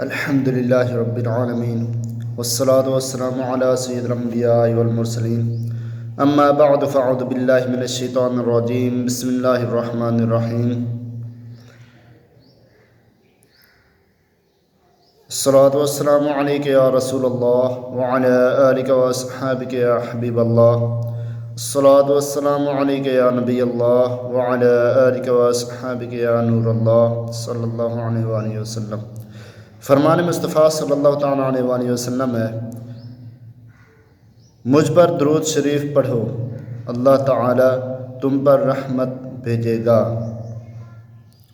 الحمد للہ رب العالمین والصلاة والسلام علی سید الانبیاء والمرسلین اما بعد فاعوذ باللہ من الشیطان الرجیم بسم اللہ الرحمن الرحیم الصلاة والسلام علیک یا رسول اللہ وعلی آلک واصحابک یا حبیب اللہ الصلاة والسلام علیک یا نبی اللہ وعلی آلک واصحابک یا نور اللہ صلی اللہ علیہ وآلہ وسلم۔ فرمان مصطفیٰ صلی اللہ تعالیٰ علیہ وآلہ وسلم ہے، مجھ پر درود شریف پڑھو، اللہ تعالیٰ تم پر رحمت بھیجے گا۔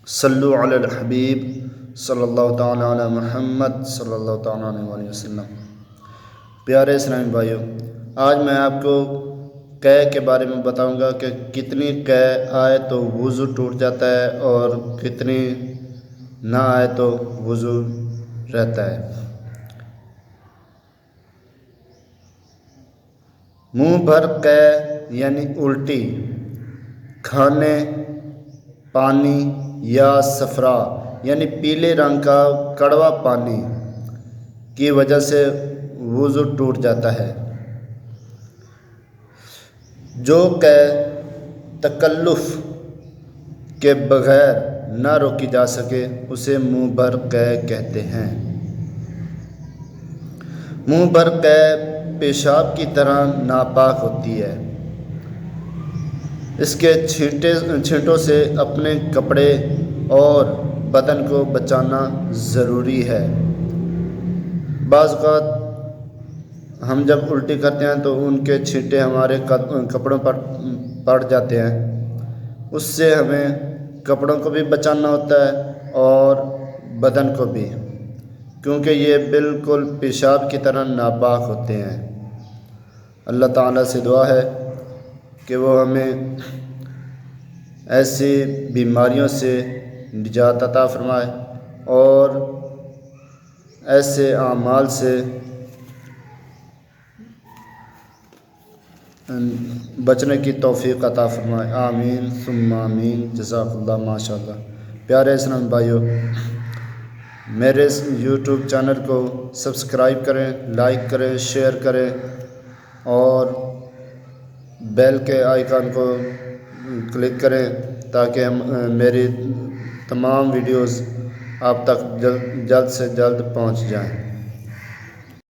صلو علی الحبیب صلی اللہ تعالیٰ علی محمد صلی اللہ تعالیٰ علیہ وآلہ وسلم۔ پیارے اسلامی بھائیو، آج میں آپ کو قے کے بارے میں بتاؤں گا کہ کتنی قے آئے تو وضو ٹوٹ جاتا ہے اور کتنی نہ آئے تو وضو رہتا ہے۔ منہ بھر قے یعنی الٹی، کھانے، پانی یا صفرا یعنی پیلے رنگ کا کڑوا پانی کی وجہ سے وضو ٹوٹ جاتا ہے۔ جو قے تکلف کے بغیر نہ روکی جا سکے اسے منہ بھر قے کہتے ہیں۔ منہ بھر قے پیشاب کی طرح ناپاک ہوتی ہے۔ اس کے چھینٹوں سے اپنے کپڑے اور بدن کو بچانا ضروری ہے۔ بعض اوقات ہم جب الٹی کرتے ہیں تو ان کے چھینٹے ہمارے کپڑوں پر پڑ جاتے ہیں، اس سے ہمیں کپڑوں کو بھی بچانا ہوتا ہے اور بدن کو بھی، کیونکہ یہ بالکل پیشاب کی طرح ناپاک ہوتے ہیں۔ اللہ تعالیٰ سے دعا ہے کہ وہ ہمیں ایسی بیماریوں سے نجات عطا فرمائے اور ایسے اعمال سے بچنے کی توفیق عطا فرمائے، آمین ثم آمین، جزاک اللہ، ماشاء اللہ۔ پیارے اسلام بھائیو، میرے یوٹیوب چینل کو سبسکرائب کریں، لائک کریں، شیئر کریں اور بیل کے آئیکن کو کلک کریں تاکہ میری تمام ویڈیوز آپ تک جلد سے جلد پہنچ جائیں۔